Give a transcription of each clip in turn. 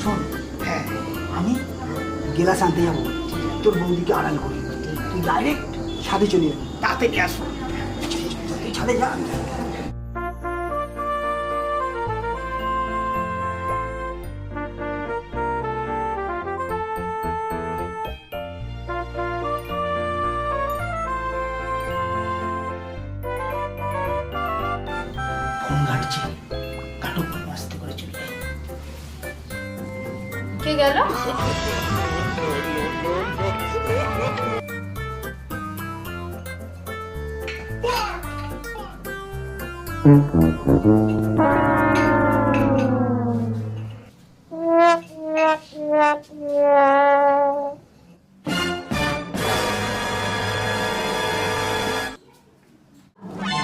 শোন, হ্যাঁ আমি গেলাস আনতে যাবো, তোর বৌদিকে আড়াল করি, তুই ডাইরেক্ট ছাদে চলে যাবি, তাড়াতাড়ি আসো, তুই ছাদে যা। ফোন ঘাটছি, কাটো, আস্তে করে চলে যাই। কে গেল?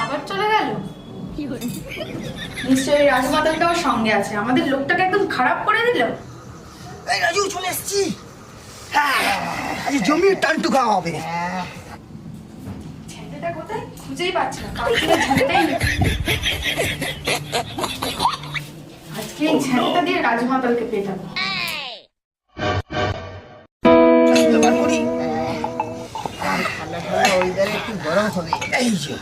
আবার চলে গেল? নিশ্চয়ই রাজমাতালটাও সঙ্গে আছে, আমাদের লোকটাকে একদম খারাপ করে দিল। এই রাজু, চলে এসছি। আজ জমির টানটু খাওয়া হবে। ঝাঁটাটা কোথায় খুঁজেই পাচ্ছি না, কালকে ঝাঁটাটাই আজকে এই ঝাঁটা দিয়ে রাজমাতালকে পেয়ে যাবো। গরম হবে, এই যে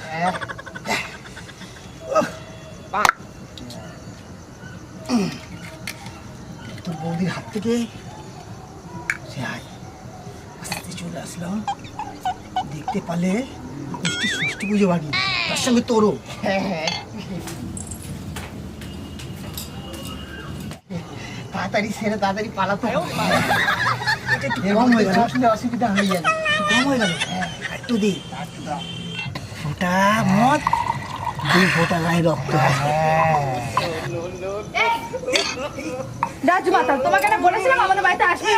তোর বৌদির হাত থেকে সে আস্তে চলে আসলাম, দেখতে পারলে ষষ্ঠী পুজো বাড়ি, তার সঙ্গে তোরও। তাড়াতাড়ি সেরে তাড়াতাড়ি পালাতে হবে, গরম হয়ে গেল, অসুবিধা হয়ে যাবে, গরম হয়ে গেল, একটু দি, ফোটা মদ, দুই ফোটা গায়ে রক্ত। রাজমাতাল, তোমাকে না বলেছিলাম আমাদের বাড়িতে আসবে,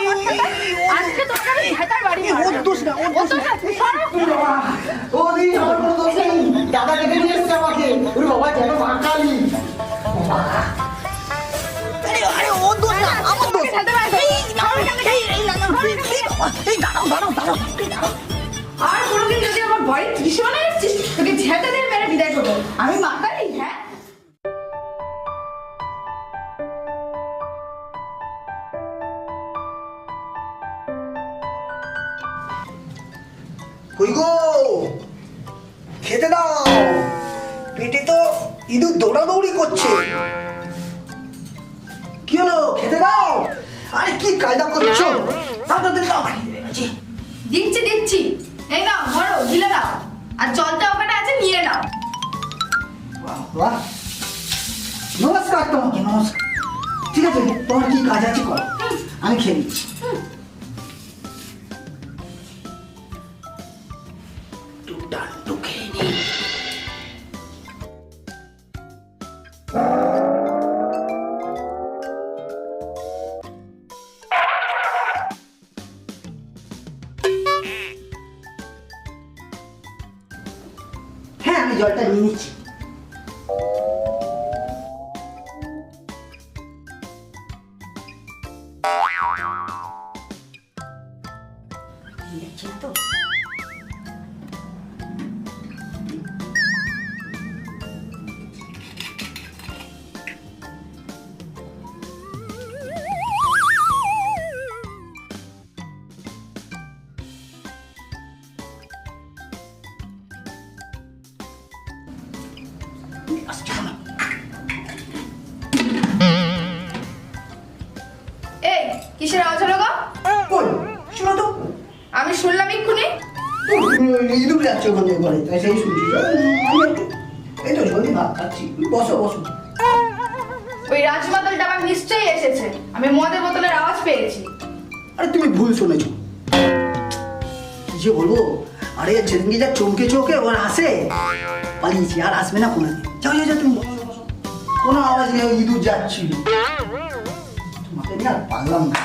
আজকে তোমাকে আমি ঝাঁটার বাড়ি মারবো। ওর দোষ না, ওর দোষ না। তুমি সরো। ও দি, আমার কোনো দোষ নেই, দাদা ডেকে নিয়ে এসেছে আমাকে। ওরে বাবা, যেন মা কালী। আরে ওর দোষ না, আমার দোষ। এই দাঁড়াও দাঁড়াও দাঁড়াও দাঁড়াও। আর কোনোদিন যদি আমার বাড়ি ত্রিশূলে এসেছিস, তোকে ঝেঁটা দিয়ে মেরে বিদায় করবো। আমি মা কালী, হ্যাঁ? কই গো, খেতে দাও, পেটে তো ইঁদুর দৌড়াদৌড়ি করছে। কি হলো, খেতে দাও। আরে কি কায়দা করছো, তাড়াতাড়ি দাও। দিচ্ছি দিচ্ছি, এই নাও ধরো, ঢিলে দাও, আর জলটা ওখানে আছে, নিয়ে নাও। বাহ বাহ, নমস্কার তোমাকে, নমস্কার। ঠিক আছে, তোমার কি কাজ আছে করো, আমি খেয়ে নিচ্ছি। একটু খেয়ে নিই। হ্যাঁ, আমি জলটা নিয়ে নিচ্ছি। দেখছেন তো, আসছে না। এই কিসের আওয়াজ হলো গো? কই, শোনো তো। আমি শুনলাম এক্ষুনি। ইঁদুর যাচ্ছে ওখানে ঘরে, তাই সেই শুনছি। আমি একটু এই তো জলদি ভাত খাচ্ছি, বসো বসো। ওই রাজমাতালটা আবার নিশ্চয়ই এসেছে, আমি মদের বোতলের আওয়াজ পেয়েছি। আরে তুমি ভুল শুনেছো, কি যে বলবো। আরে যেদিনকে যা চমকে চমকে ওর আসে, পালিয়েছি, আর আসবে না কোনো দিন। যাও যাও যাও, তুমি বসো বসো। কোনো আওয়াজ নেই, ওই ইঁদুর যাচ্ছিল। তোমাকে নিয়ে আর পারলাম না,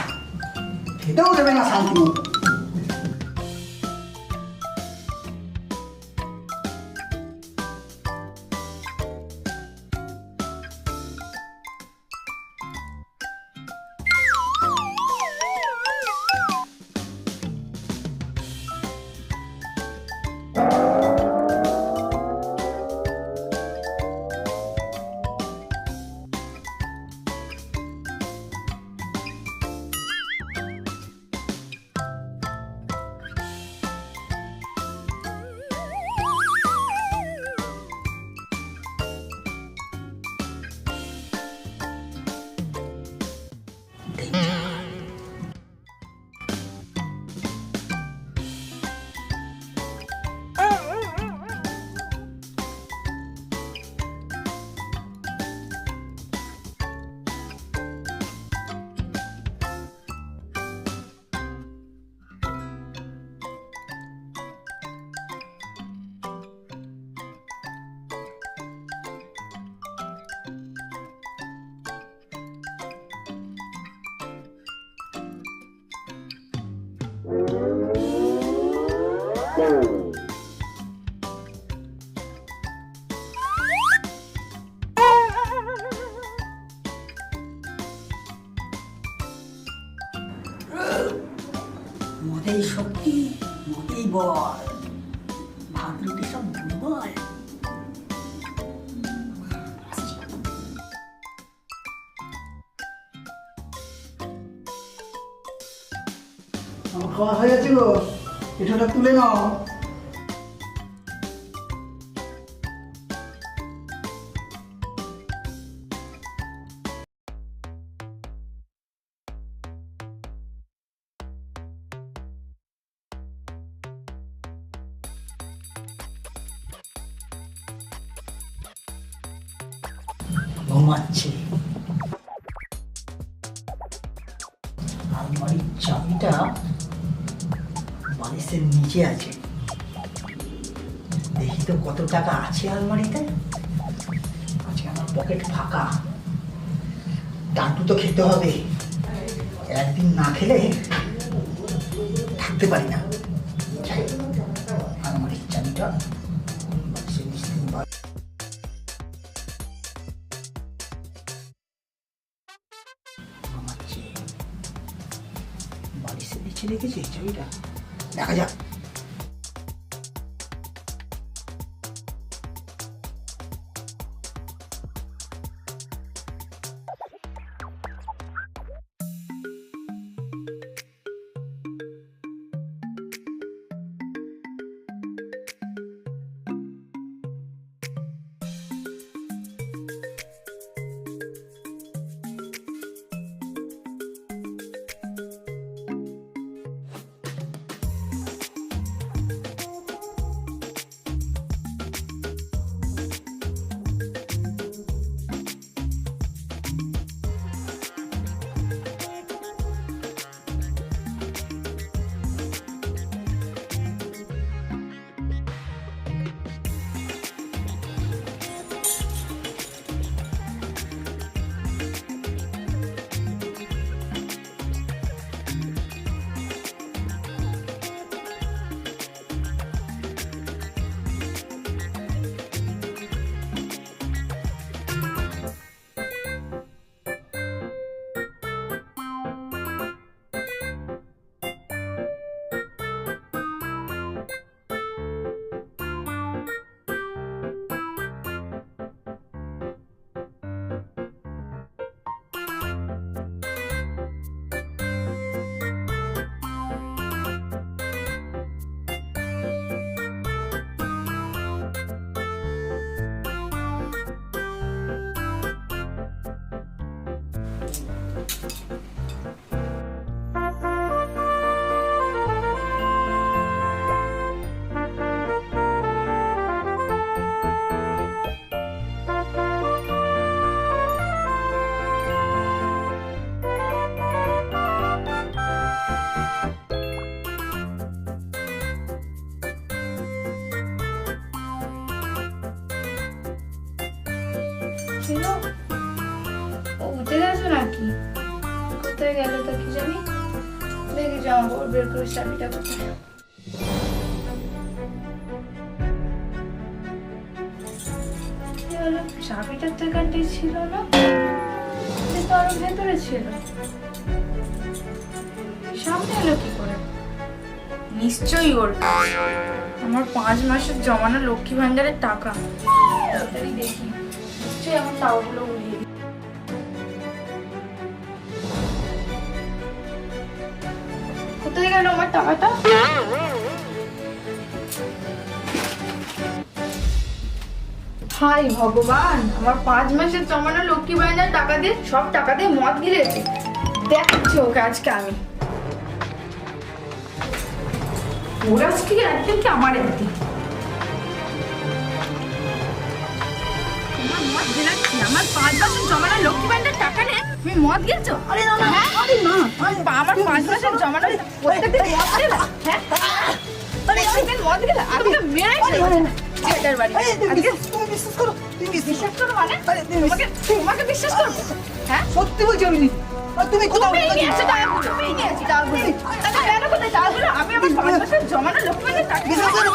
খেতেও দেবে না শান্তি মতো। মদেই শক্তি, মদেই বল, ভাত রুটি সব দুর্বল। আমার খাওয়া হয়ে গেছে গো, পিঠাটা তুলে নাও। ঘুমাচ্ছে। আলমারির চাবিটা বালিশের নিচে আছে, দেখি তো কত টাকা আছে আলমারিতে। আজকে আমার পকেট ফাঁকা, টাটু তো খেতে হবে, একদিন না খেলে থাকতে পারি না। যাই, আলমারির চাবিটা বালিশের নিচ থেকে বালিশের নিচে রেখেছি চাবিটা, দেখা যাক। ছিল ও উঠে গেছো নাকি? কোথায় গেল তা কি জানি। দেখি জামা কাপড় বের করে চাবিটা কোথায়। কি হলো, চাবিটা তো এখানটাই ছিল না, তো আরো ভেতরে ছিল। সামনে এলো কি করে? নিশ্চয়ই ওর আমার 5 মাসের জমানো লক্ষ্মী ভান্ডারের টাকা। তাড়াতাড়ি দেখি, নিশ্চয়ই আমার টাকাগুলো উড়িয়ে দিই। কোথায় গেল আমার টাকাটা? হাই ভগবান, আমার 5 মাসের জমানো লক্ষ্মী ভান্ডার টাকা দিয়ে সব টাকা দিয়ে মদ গিলেছে। দেখছি ওকে আজকে আমি। ওর আজকে একদিন কি আমার একদিন। আমার 5 মাসের জমানো লক্ষ্মী ভান্ডার টাকা নিয়ে তুমি মদ গিলছো? আরে না না, আরে না, আমার 5 মাসের জমানো প্রত্যেকদিন মদ গেলা? হ্যাঁ, প্রত্যেকদিন মদ গেলা? আমি তো মেরে ছেলেটার বাড়ি। তুমি বিশ্বাস করো, তুমি বিশ্বাস করো মানে? তোমাকে বিশ্বাস করবো? হ্যাঁ, সত্যি বলছি আমি। আর তুমি কোথাও তুমিই নিয়েছো টাকাগুলো, তুমিই নিয়েছো টাকাগুলো। টাকা গেল কোথায় টাকাগুলো? আমি আমার 5 মাসের জমানো লক্ষ্মী ভান্ডারের টাকা বিশ্বাস করো